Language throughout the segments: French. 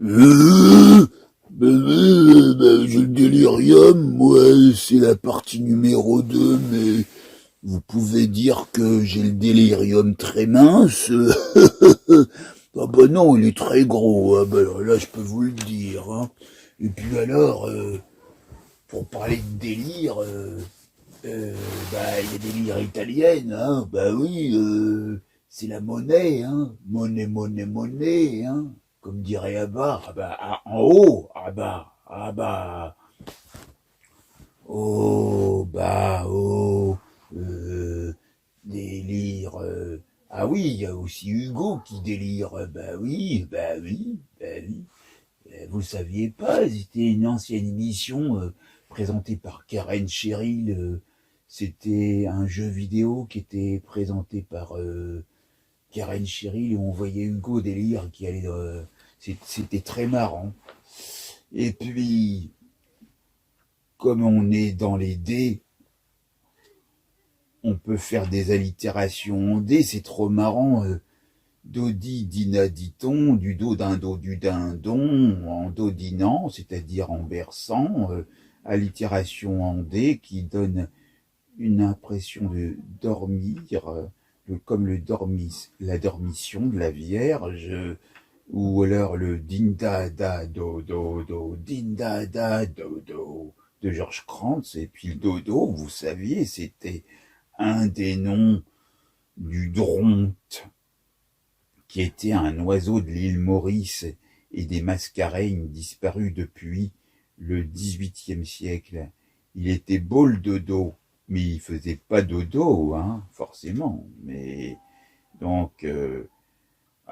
J'ai le délirium, moi, c'est la partie numéro 2, mais vous pouvez dire que j'ai le délirium très mince. Ah bah non, il est très gros, ah bah là je peux vous le dire, hein. Et puis alors, pour parler de délire, bah il y a des délires italiennes, hein. Bah oui, c'est la monnaie, hein. Monnaie, monnaie, monnaie, hein. Comme dirait Abba, ah bah en haut, ah bah, oh bah oh, délire. Ah oui, il y a aussi Hugo qui délire. Bah oui, bah oui, bah oui. Vous le saviez pas, c'était une ancienne émission présentée par Karen Cheryl. C'était un jeu vidéo qui était présenté par Karen Cheryl et on voyait Hugo délire qui allait. C'était très marrant. Et puis, comme on est dans les dés, on peut faire des allitérations en dés, c'est trop marrant. Dodi, dina, dit-on, du dos d'un dos du dindon, en dodinant, c'est-à-dire en berçant, allitération en dé qui donne une impression de dormir, comme la dormition de la Vierge, ou alors le dinda da do do do dinda da do do de Georges Krantz. Et puis le dodo, vous saviez, c'était un des noms du dronte, qui était un oiseau de l'île Maurice et des Mascareignes disparus depuis le XVIIIe siècle. Il était beau le dodo, mais il faisait pas dodo, hein, forcément. Mais donc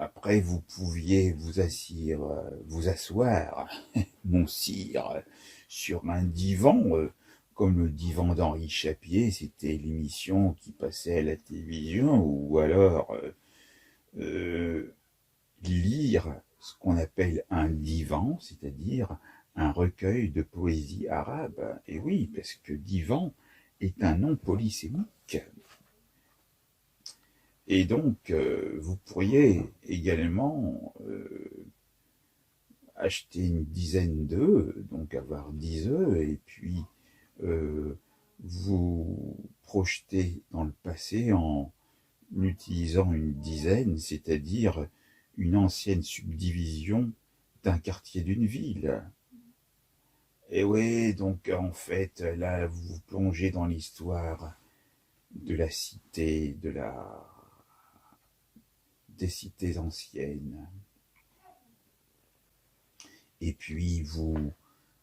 après vous pouviez vous asseoir, mon sire, sur un divan, comme le divan d'Henri Chapier. C'était l'émission qui passait à la télévision, ou alors lire ce qu'on appelle un divan, c'est-à-dire un recueil de poésie arabe. Et oui, parce que divan est un nom polysémique. Et donc, vous pourriez également acheter une dizaine d'œufs, donc avoir 10 œufs, et puis vous projeter dans le passé en utilisant une dizaine, c'est-à-dire une ancienne subdivision d'un quartier d'une ville. Et oui, donc en fait, là, vous vous plongez dans l'histoire de la cité, des cités anciennes. Et puis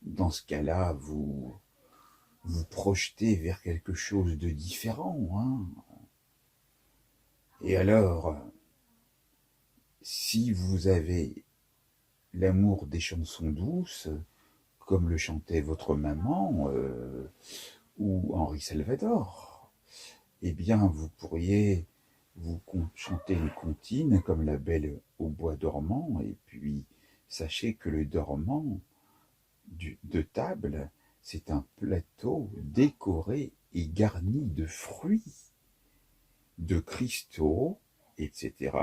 dans ce cas-là, vous projetez vers quelque chose de différent, hein. Et alors, si vous avez l'amour des chansons douces, comme le chantait votre maman ou Henri Salvador, eh bien, vous pourriez vous chanter une comptine comme la Belle au bois dormant, et puis sachez que le dormant de table, c'est un plateau décoré et garni de fruits, de cristaux, etc.,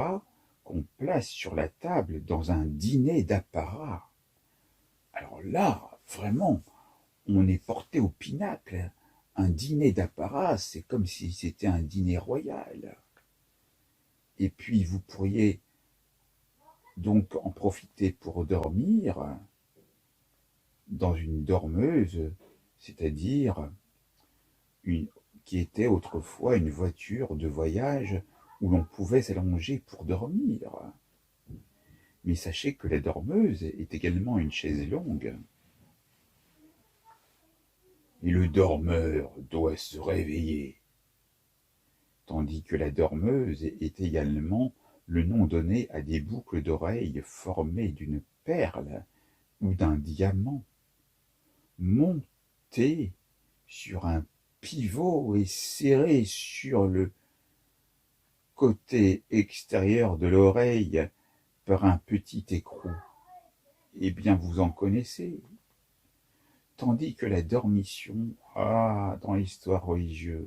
qu'on place sur la table dans un dîner d'apparat. Alors là, vraiment, on est porté au pinacle. Un dîner d'apparat, c'est comme si c'était un dîner royal. Et puis vous pourriez donc en profiter pour dormir dans une dormeuse, c'est-à-dire qui était autrefois une voiture de voyage où l'on pouvait s'allonger pour dormir. Mais sachez que la dormeuse est également une chaise longue. Et le dormeur doit se réveiller. Tandis que la dormeuse est également le nom donné à des boucles d'oreilles formées d'une perle ou d'un diamant, montées sur un pivot et serrées sur le côté extérieur de l'oreille par un petit écrou. Eh bien, vous en connaissez. Tandis que la dormition, dans l'histoire religieuse,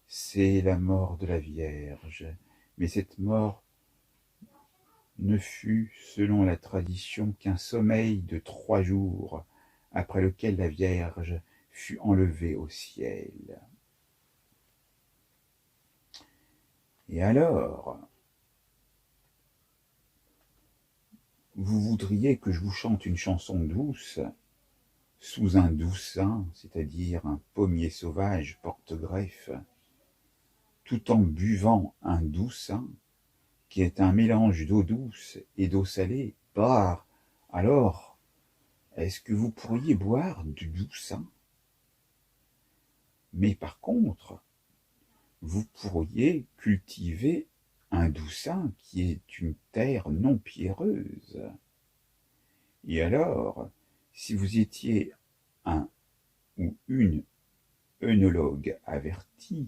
c'est la mort de la Vierge. Mais cette mort ne fut, selon la tradition, qu'un sommeil de 3 jours, après lequel la Vierge fut enlevée au ciel. Et alors, vous voudriez que je vous chante une chanson douce, sous un doux sein, c'est-à-dire un pommier sauvage porte-greffe, tout en buvant un doux sein, qui est un mélange d'eau douce et d'eau salée. Bah, alors, est-ce que vous pourriez boire du doux sein? Mais par contre, vous pourriez cultiver un doux sein qui est une terre non pierreuse. Et alors, si vous étiez un ou une œnologue averti,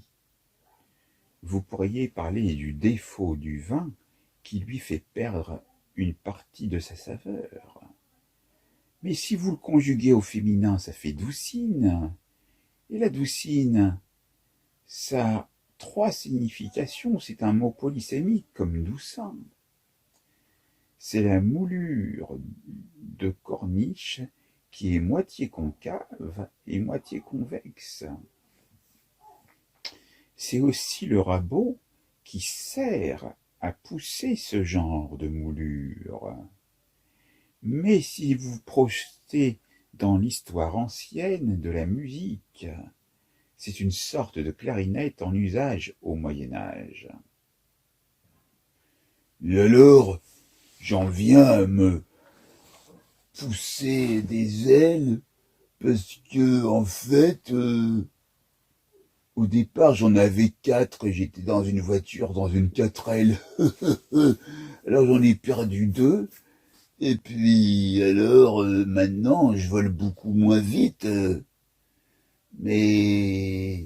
vous pourriez parler du défaut du vin qui lui fait perdre une partie de sa saveur. Mais si vous le conjuguez au féminin, ça fait doucine. Et la doucine, ça a 3 significations. C'est un mot polysémique comme doucin. C'est la moulure de corniche qui est moitié concave et moitié convexe. C'est aussi le rabot qui sert à pousser ce genre de moulure. Mais si vous projetez dans l'histoire ancienne de la musique, c'est une sorte de clarinette en usage au Moyen-Âge. Et alors, j'en viens à me pousser des ailes parce que, en fait, au départ, j'en avais 4 et j'étais dans une voiture, dans une 4L. Alors j'en ai perdu 2. Et puis, alors, maintenant, je vole beaucoup moins vite. Mais,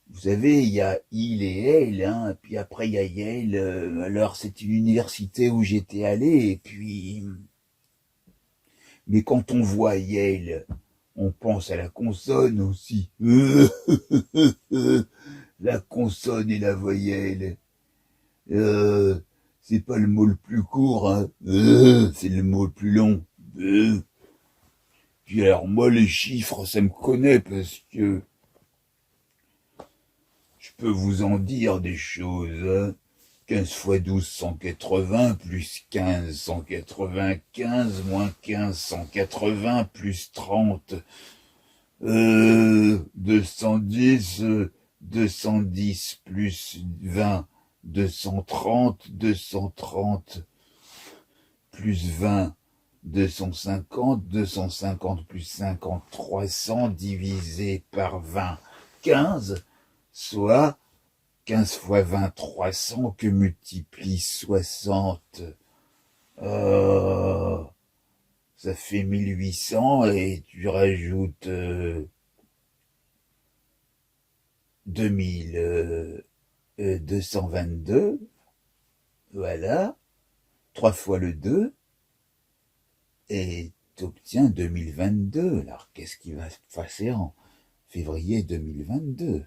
vous savez, il y a il et elle, hein, puis après il y a Yale. Alors, c'est une université où j'étais allé, et puis... Mais quand on voit Yale, on pense à la consonne aussi. La consonne et la voyelle. C'est pas le mot le plus court, hein. C'est le mot le plus long. Puis alors moi les chiffres, ça me connaît parce que je peux vous en dire des choses, hein. 15 fois 12, 180, plus 15, 195, moins 15, 180, plus 30, 210, 210 plus 20, 230, 230 plus 20, 250, 250 plus 50, 300 divisé par 20, 15, soit 15 fois 20, 300 que multiplie 60. Ça fait 1800 et tu rajoutes 2222. Voilà. 3 fois le 2. Et tu obtiens 2022. Alors, qu'est-ce qui va se passer en février 2022?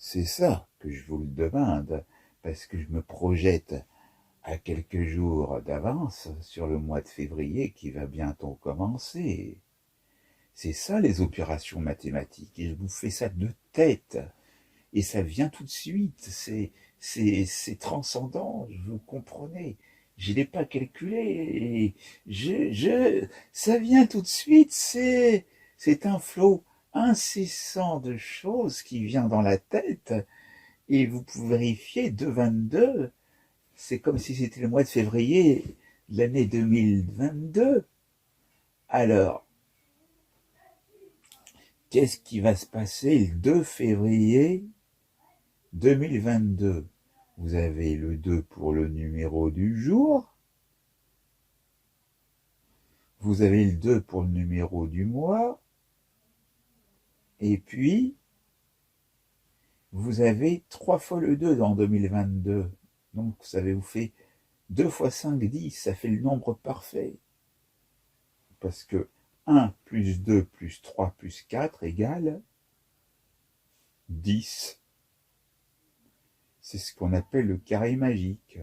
C'est ça que je vous le demande, parce que je me projette à quelques jours d'avance sur le mois de février qui va bientôt commencer. C'est ça les opérations mathématiques, et je vous fais ça de tête, et ça vient tout de suite, c'est transcendant, vous comprenez. Je l'ai pas calculé, et ça vient tout de suite, c'est un flot incessant de choses qui vient dans la tête, et vous pouvez vérifier 2,22, c'est comme si c'était le mois de février de l'année 2022. Alors, qu'est-ce qui va se passer le 2 février 2022? Vous avez le 2 pour le numéro du jour, vous avez le 2 pour le numéro du mois, et puis vous avez 3 fois le 2 dans 2022. Donc ça vous fait 2 fois 5, 10, ça fait le nombre parfait. Parce que 1 plus 2 plus 3 plus 4 égale 10. C'est ce qu'on appelle le carré magique.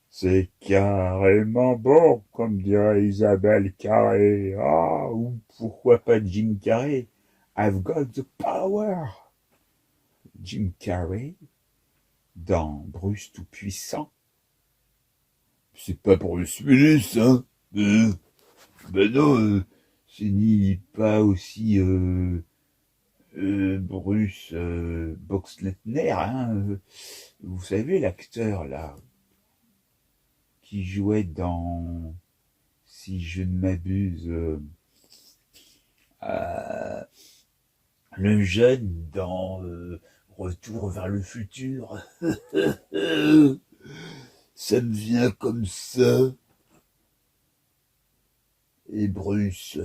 C'est carrément bon, comme dirait Isabelle Carré. Ah, ou pourquoi pas Jim Carrey. I've got the power. Jim Carrey, dans Bruce Tout-Puissant. C'est pas Bruce Willis, hein. Ben non, c'est ni pas aussi Bruce Boxleitner, hein. Vous savez, l'acteur, là, qui jouait dans, si je ne m'abuse, le jeune dans Retour vers le futur. Ça me vient comme ça. Et Bruce,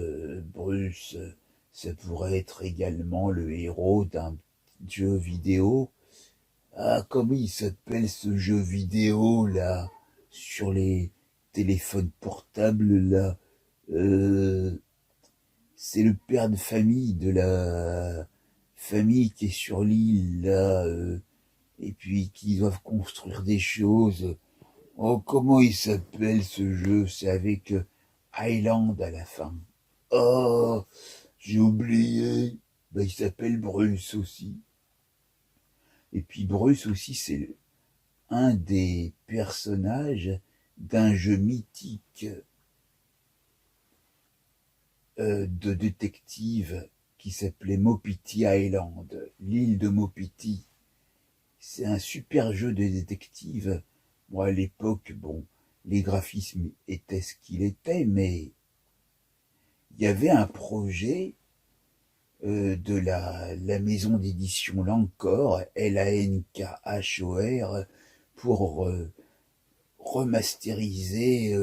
ça pourrait être également le héros d'un jeu vidéo. Ah, comment il s'appelle ce jeu vidéo là, sur les téléphones portables là? C'est le père de famille de la famille qui est sur l'île là, et puis qui doivent construire des choses. Oh, comment il s'appelle ce jeu? C'est avec Island à la fin. Oh, j'ai oublié. Ben, il s'appelle Bruce aussi. Et puis Bruce aussi, c'est un des personnages d'un jeu mythique de détective qui s'appelait Mopiti Island, l'île de Mopiti. C'est un super jeu de détective. Moi, à l'époque, bon, les graphismes étaient ce qu'ils étaient, mais il y avait un projet de la maison d'édition Lancor, Lankhor, pour remasteriser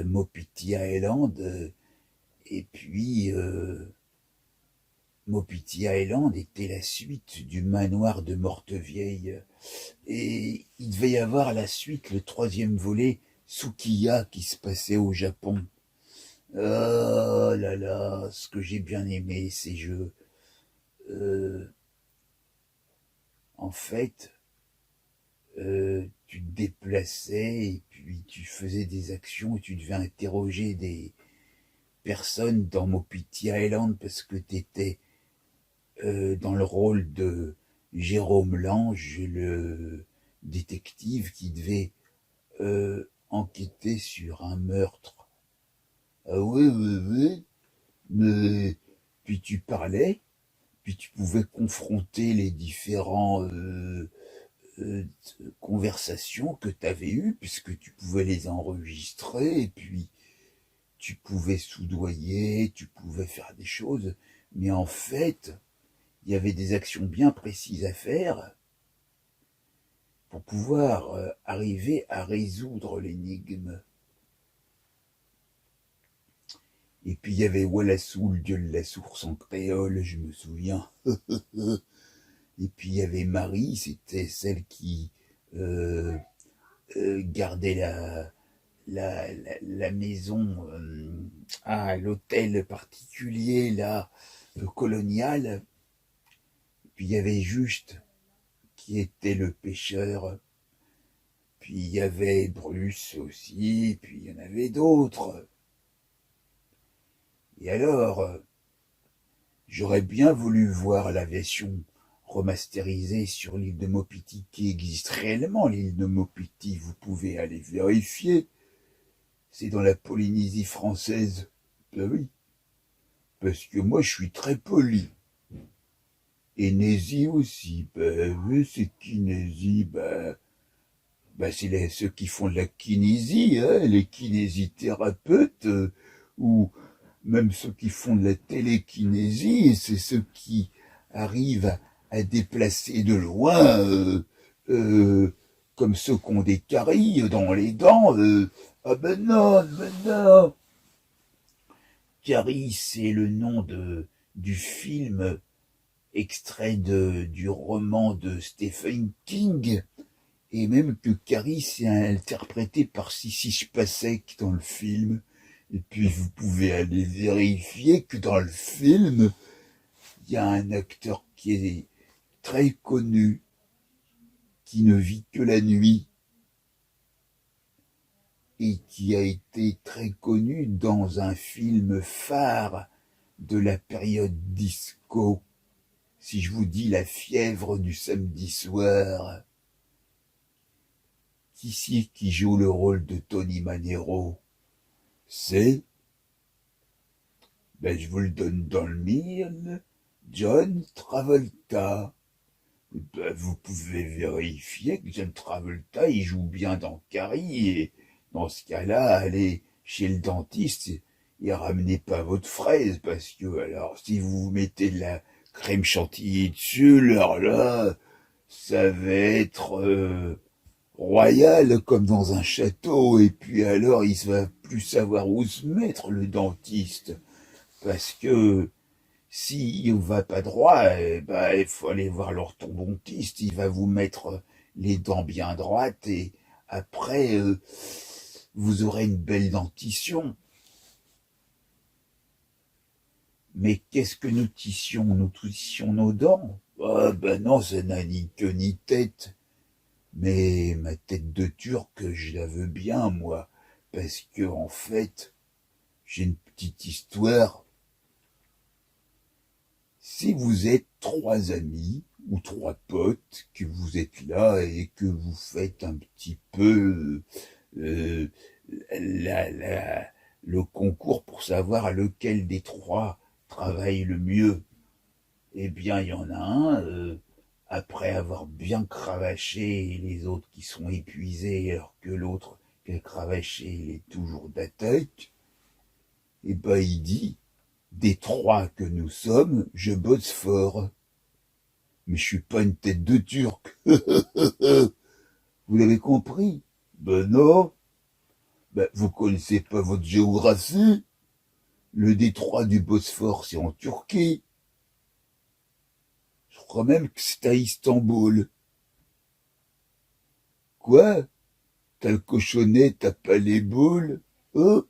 Mopiti Island, et puis Mopiti Island était la suite du manoir de Mortevieille, et il devait y avoir la suite, le 3e volet, Tsukiya, qui se passait au Japon. Oh là là, ce que j'ai bien aimé ces jeux. En fait, tu te déplaçais et puis tu faisais des actions et tu devais interroger des personnes dans Mopiti Island parce que tu étais dans le rôle de Jérôme Lange, le détective qui devait enquêter sur un meurtre. Ah oui, mais puis tu parlais, puis tu pouvais confronter les différents conversations que tu avais eues, puisque tu pouvais les enregistrer, et puis tu pouvais soudoyer, tu pouvais faire des choses, mais en fait, il y avait des actions bien précises à faire pour pouvoir arriver à résoudre l'énigme. Et puis il y avait Wallassou, le dieu de la source en créole, je me souviens. Et puis il y avait Marie, c'était celle qui gardait la maison, l'hôtel particulier là, colonial. Puis il y avait Juste, qui était le pêcheur. Puis il y avait Bruce aussi, puis il y en avait d'autres. Et alors, j'aurais bien voulu voir la version remasterisée sur l'île de Mopiti, qui existe réellement, l'île de Mopiti, vous pouvez aller vérifier. C'est dans la Polynésie française. Ben oui, parce que moi je suis très poli. Et Nésie aussi, ben oui, c'est qui Nésie? Ben c'est ceux qui font de la kinésie, hein, les kinésithérapeutes, ou même ceux qui font de la télékinésie, c'est ceux qui arrivent à déplacer de loin, comme ceux qui ont des caries dans les dents. Ah ben non. Caries, c'est le nom du film extrait du roman de Stephen King, et même que Carrie c'est interprété par Sissi Spacek dans le film. Et puis vous pouvez aller vérifier que dans le film, y a un acteur qui est très connu, qui ne vit que la nuit, et qui a été très connu dans un film phare de la période disco. Si je vous dis La fièvre du samedi soir, qui joue le rôle de Tony Manero? C'est, je vous le donne dans le mille, John Travolta. Vous pouvez vérifier que John Travolta, il joue bien dans Carrie, et dans ce cas-là, allez chez le dentiste et ramenez pas votre fraise, parce que alors si vous mettez de la crème chantilly dessus, alors là, ça va être royal comme dans un château, et puis alors il va plus savoir où se mettre le dentiste, parce que si on va pas droit, il faut aller voir l'orthodontiste, il va vous mettre les dents bien droites, et après vous aurez une belle dentition. Mais qu'est-ce que nous tissions? Nous tissions nos dents? Ah non, ça n'a ni queue ni tête. Mais ma tête de turc, je la veux bien, moi, parce que en fait, j'ai une petite histoire. Si vous êtes 3 amis ou 3 potes, que vous êtes là et que vous faites un petit peu euh, le concours pour savoir lequel des 3 travaille le mieux, eh bien, il y en a un, après avoir bien cravaché les autres qui sont épuisés, alors que l'autre qui a cravaché, il est toujours d'attaque, et il dit, des 3 que nous sommes, je bosse fort. Mais je suis pas une tête de turc. Vous l'avez compris? Non. Vous connaissez pas votre géographie? Le détroit du Bosphore, c'est en Turquie. Je crois même que c'est à Istanbul. Quoi? T'as le cochonnet, t'as pas les boules? Ah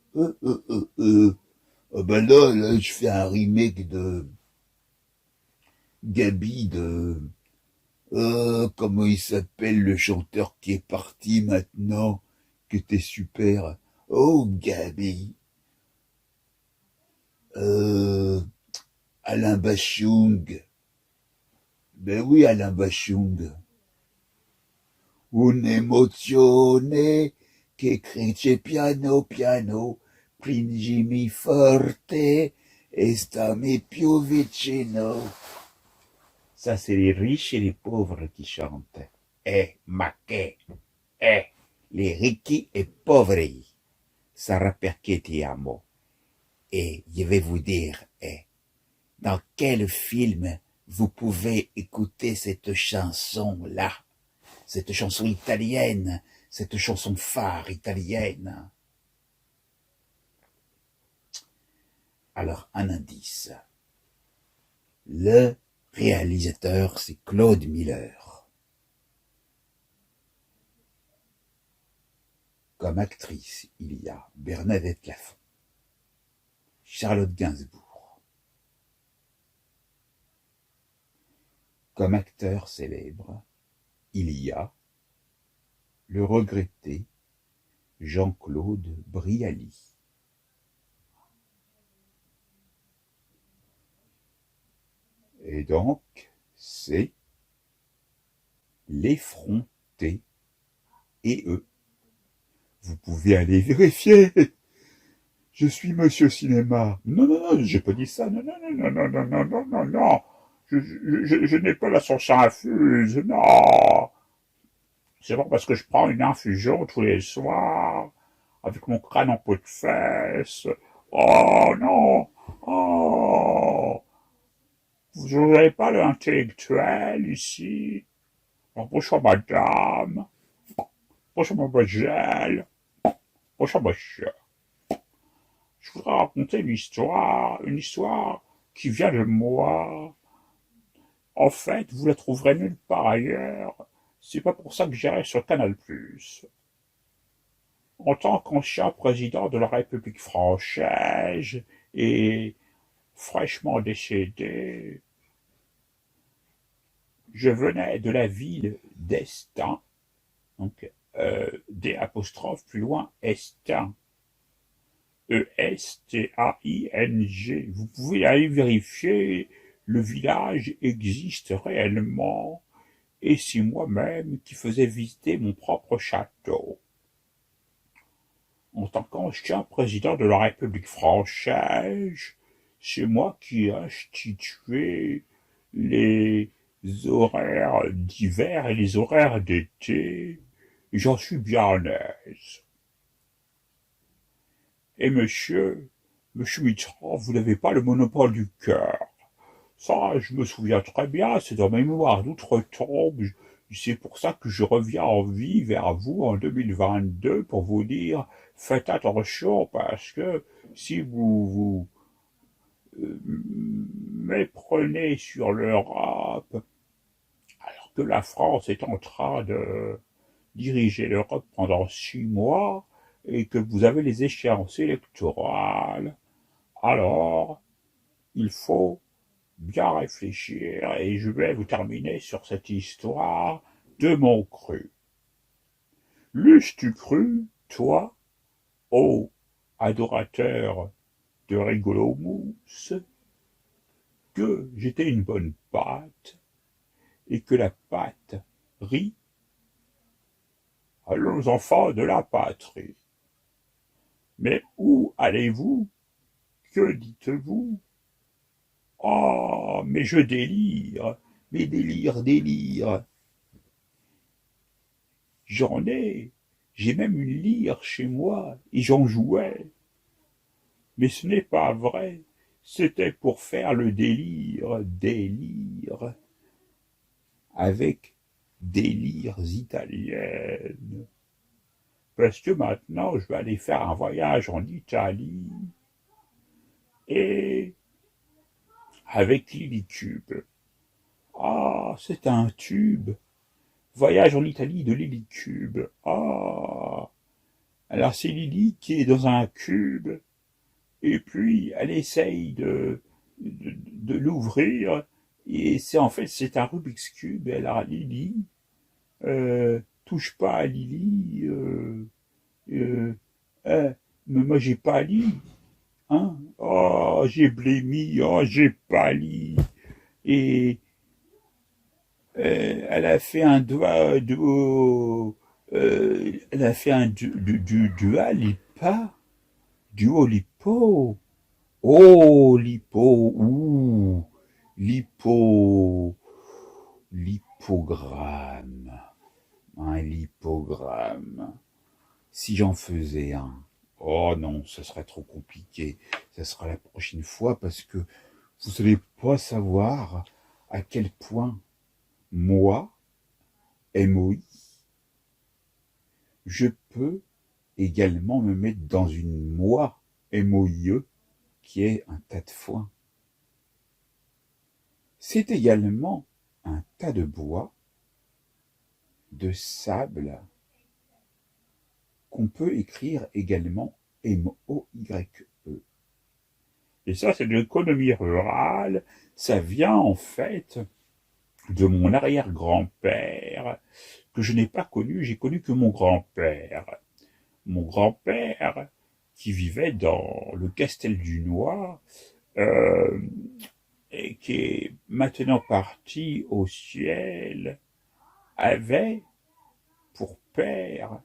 là, je fais un remake de Gabi de... comment il s'appelle le chanteur qui est parti maintenant, qui était super? Oh, Gabi. Alain Bachung. Ben oui, Alain Bachung. Un'emozione che cresce piano piano, stringimi forte e stammi più vicino. Ça, c'est les riches et les pauvres qui chantent. Ma che? Les ricchi e poveri. Sarà perché ti amo. Et je vais vous dire, dans quel film vous pouvez écouter cette chanson-là, cette chanson italienne, cette chanson phare italienne? Alors, un indice. Le réalisateur, c'est Claude Miller. Comme actrice, il y a Bernadette Lafont, Charlotte Gainsbourg. Comme acteur célèbre, il y a le regretté Jean-Claude Brialy. Et donc, c'est l'effronté et eux. Vous pouvez aller vérifier. Je suis Monsieur Cinéma. Non, j'ai pas dit ça. Non. Je n'ai pas la source infuse. Non. C'est pas parce que je prends une infusion tous les soirs, avec mon crâne en peau de fesse. Oh non. Oh. Vous n'avez pas l'intellectuel ici? Bonjour madame. Bonjour mademoiselle. Bonjour monsieur. Je voudrais raconter une histoire qui vient de moi. En fait, vous la trouverez nulle part ailleurs. C'est pas pour ça que j'irai sur Canal+. En tant qu'ancien président de la République française et fraîchement décédé, Je venais de la ville d'Estaing, donc D apostrophe plus loin, Estaing, Estaing. Vous pouvez aller vérifier, le village existe réellement, et c'est moi-même qui faisais visiter mon propre château. En tant qu'ancien président de la République française, c'est moi qui ai institué les horaires d'hiver et les horaires d'été, et j'en suis bien à l'aise. Et monsieur Mitterrand, vous n'avez pas le monopole du cœur. Ça, je me souviens très bien, c'est dans ma mémoire d'outre-tombe. C'est pour ça que je reviens en vie vers vous en 2022 pour vous dire, faites attention parce que si vous méprenez sur l'Europe, alors que la France est en train de diriger l'Europe pendant 6 mois et que vous avez les échéances électorales, alors il faut bien réfléchir et je vais vous terminer sur cette histoire de mon cru. L'eusses-tu cru, toi, ô adorateur de rigolo mousse, que j'étais une bonne pâte et que la pâte rit? Allons enfants de la patrie. Mais où allez-vous? Que dites-vous? Ah, mais je délire, mais délire. J'ai même une lyre chez moi, et j'en jouais. Mais ce n'est pas vrai, c'était pour faire le délire, avec des lyres italiennes. Parce que maintenant, je vais aller faire un voyage en Italie, et avec Lily Cube. Ah, c'est un tube. Voyage en Italie de Lily Cube. Ah, alors c'est Lily qui est dans un cube, et puis elle essaye de l'ouvrir, et c'est un Rubik's Cube, et alors Lily, touche pas à Lily, euh, mais moi j'ai pas lit, hein, oh j'ai blémi, oh j'ai pas lit, et elle a fait un doigt elle a fait un dual lipa, duo lipo. Oh, lipo, ouh, lipo, lipogramme, un lipogramme. Si j'en faisais un, oh non, ce serait trop compliqué. Ça sera la prochaine fois parce que vous n'allez pas savoir à quel point moi, MOI, je peux également me mettre dans une moi, MOIE, qui est un tas de foin. C'est également un tas de bois, de sable, qu'on peut écrire également M-O-Y-E. Et ça, c'est de l'économie rurale. Ça vient en fait de mon arrière-grand-père, que je n'ai pas connu, j'ai connu que mon grand-père. Mon grand-père, qui vivait dans le Castel-du-Noir, et qui est maintenant parti au ciel, avait pour père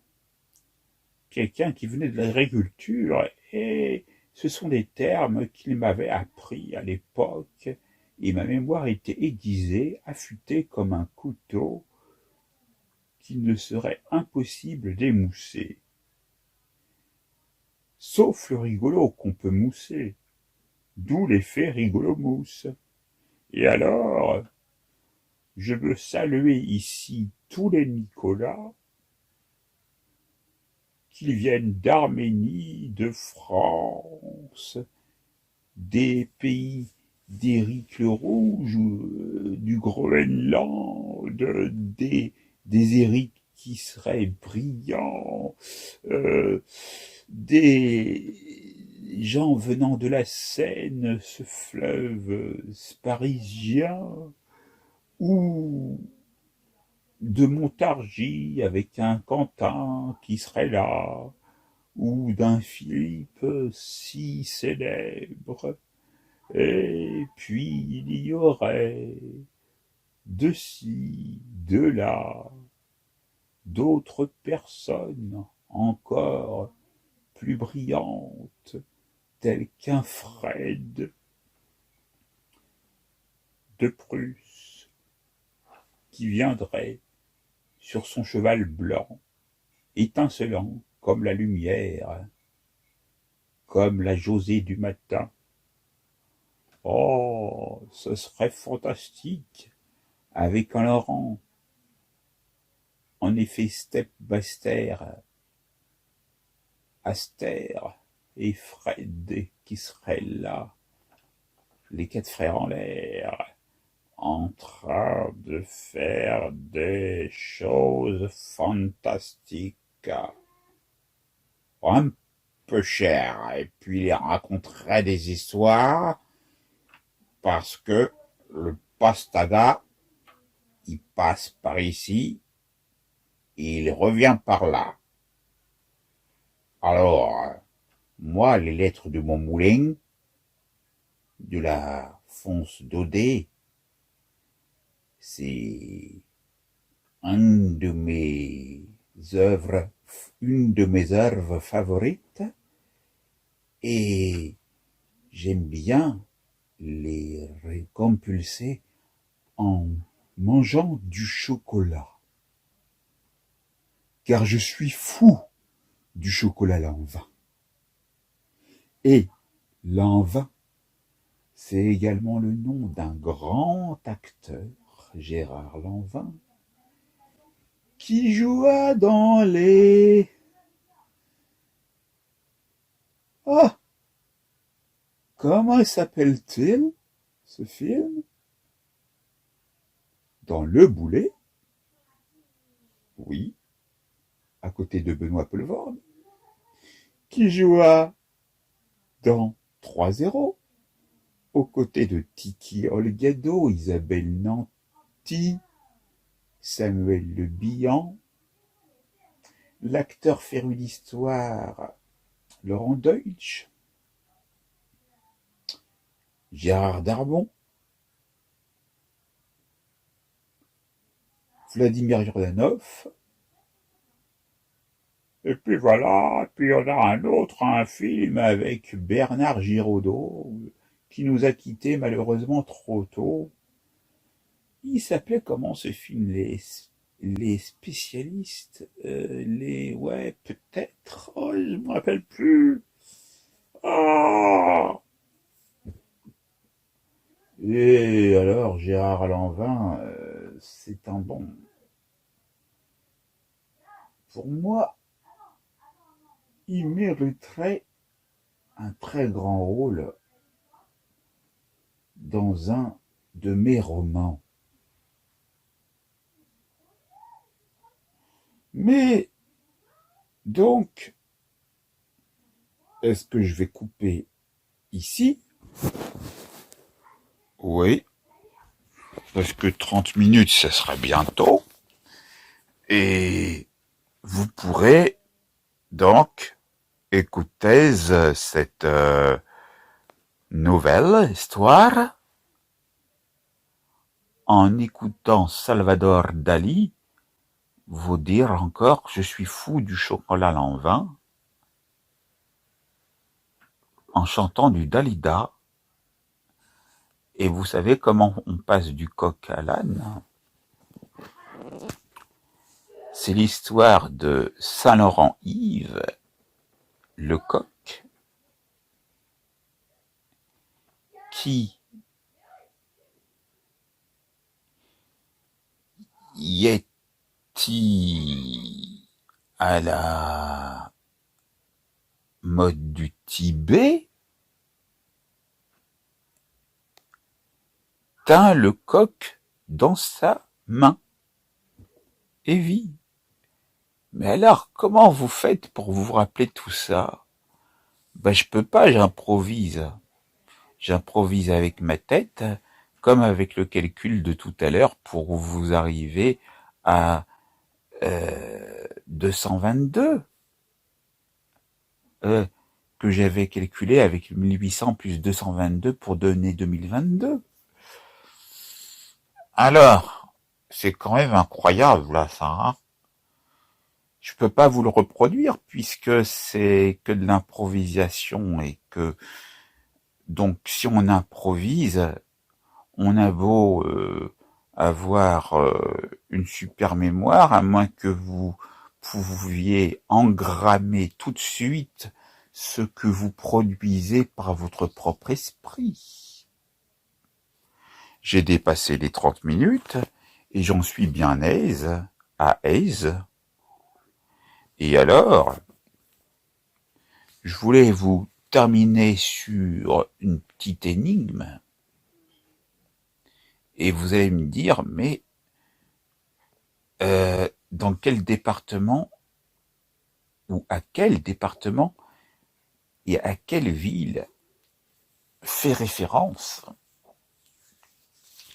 quelqu'un qui venait de l'agriculture, et ce sont des termes qu'il m'avait appris à l'époque, et ma mémoire était aiguisée, affûtée comme un couteau qu'il ne serait impossible d'émousser. Sauf le rigolo qu'on peut mousser, d'où l'effet rigolo-mousse. Et alors, je veux saluer ici tous les Nicolas, qu'ils viennent d'Arménie, de France, des pays d'Éric le Rouge, du Groenland, des Éric qui seraient brillants, des gens venant de la Seine, ce fleuve parisien, ou de Montargis avec un Quentin qui serait là, ou d'un Philippe si célèbre. Et puis il y aurait de ci, de là, d'autres personnes encore plus brillantes, telles qu'un Fred de Prusse, qui viendrait sur son cheval blanc, étincelant comme la lumière, comme la Josée du matin. Oh, ce serait fantastique, avec un Laurent, en effet Step-Baster, Aster et Fred qui seraient là, les 4 frères en l'air, en train de faire des choses fantastiques. Un peu cher, et puis ils raconteraient des histoires, parce que le Pastaga, il passe par ici, et il revient par là. Alors, moi, les lettres de mon moulin, de la Fonce Daudet, c'est une de mes œuvres favorites, et j'aime bien les récompulser en mangeant du chocolat. Car je suis fou du chocolat Lanvin. Et Lanvin, c'est également le nom d'un grand acteur, Gérard Lanvin, qui joua dans les... Ah! Comment s'appelle-t-il, ce film? Dans Le Boulet? Oui, à côté de Benoît Poelvoorde, qui joua dans 3-0, aux côtés de Tiki Olgado, Isabelle Nanty, Samuel Le Bihan, l'acteur féru d'histoire Laurent Deutsch, Gérard Darmon, Vladimir Jordanov, et puis voilà, puis on a un film avec Bernard Giraudot, qui nous a quittés malheureusement trop tôt. Il s'appelait comment ce film? Les spécialistes, ouais, peut-être. Oh, je me rappelle plus. Ah! Et alors, Gérard Lanvin, c'est un bon. Pour moi, il mériterait un très grand rôle dans un de mes romans. Mais, donc, est-ce que je vais couper ici? Oui, parce que 30 minutes, ce serait bientôt. Et vous pourrez donc écouter cette nouvelle histoire en écoutant Salvador Dali vous dire encore je suis fou du chocolat Lanvin en chantant du Dalida. Et vous savez comment on passe du coq à l'âne? C'est l'histoire de Saint-Laurent-Yves, le coq, qui y est à la mode du Tibet, tint le coq dans sa main et vit. Mais alors, comment vous faites pour vous rappeler tout ça? Ben, je peux pas, j'improvise. J'improvise avec ma tête, comme avec le calcul de tout à l'heure, pour vous arriver à 222, que j'avais calculé avec 1800 plus 222 pour donner 2022. Alors, c'est quand même incroyable là, ça. Hein, je peux pas vous le reproduire puisque c'est que de l'improvisation et que donc si on improvise, on a beau avoir une super mémoire, à moins que vous pouviez engrammer tout de suite ce que vous produisez par votre propre esprit. J'ai dépassé les 30 minutes et j'en suis bien à aise. Et alors, je voulais vous terminer sur une petite énigme. Et vous allez me dire, mais dans quel département ou à quel département et à quelle ville fait référence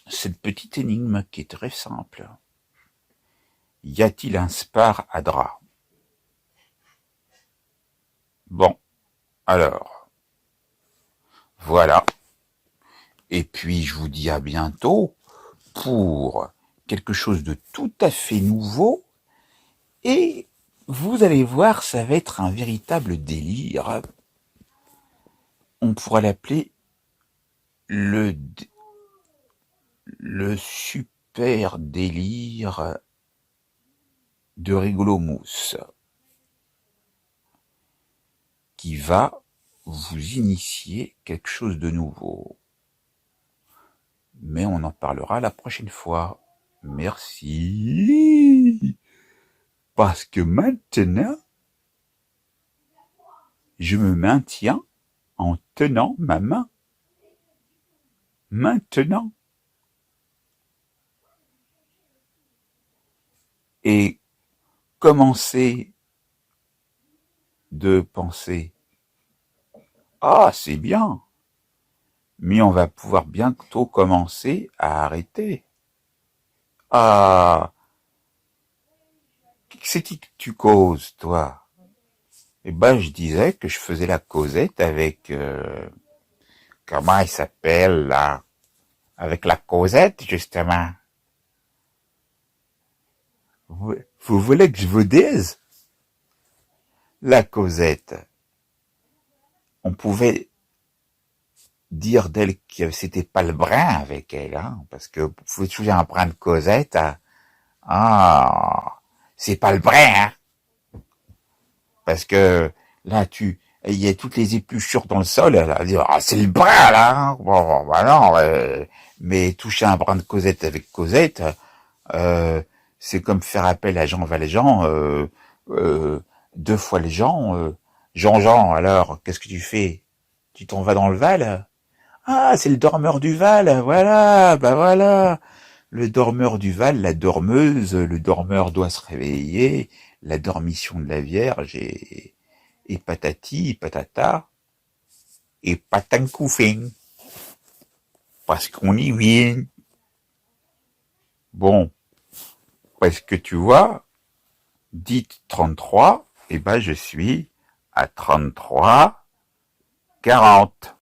cette petite énigme qui est très simple. Y a-t-il un spar à drap? Bon, alors, voilà. Et puis je vous dis à bientôt pour quelque chose de tout à fait nouveau. Et vous allez voir, ça va être un véritable délire. On pourra l'appeler le super délire de Rigolo Mousse, qui va vous initier quelque chose de nouveau. Mais on en parlera la prochaine fois. Merci. Parce que maintenant, je me maintiens en tenant ma main. Maintenant. Et commencez de penser, ah, c'est bien, mais on va pouvoir bientôt commencer à arrêter. Ah, c'est qui que tu causes, toi? Eh ben, je disais que je faisais la causette avec, comment il s'appelle, là? Avec la causette, justement. Vous voulez que je vous dise? La causette. On pouvait dire d'elle que c'était pas le brin avec elle, hein, parce que vous pouvez toujours un brin de causette, hein. Ah, c'est pas le brin, hein, parce que là, il y a toutes les épluchures dans le sol, elle va dire, ah, c'est le brin, là, hein. Bon, bah non, mais toucher un brin de causette avec causette, c'est comme faire appel à Jean Valjean, deux fois les gens, Jean, alors, qu'est-ce que tu fais? Tu t'en vas dans le Val? Ah, c'est le dormeur du Val, voilà, bah voilà. Le dormeur du Val, la dormeuse, le dormeur doit se réveiller, la dormition de la Vierge, et patati, patata, et patancoufing, parce qu'on y vient. Bon, parce que tu vois, dites 33, et ben je suis à 33, 40.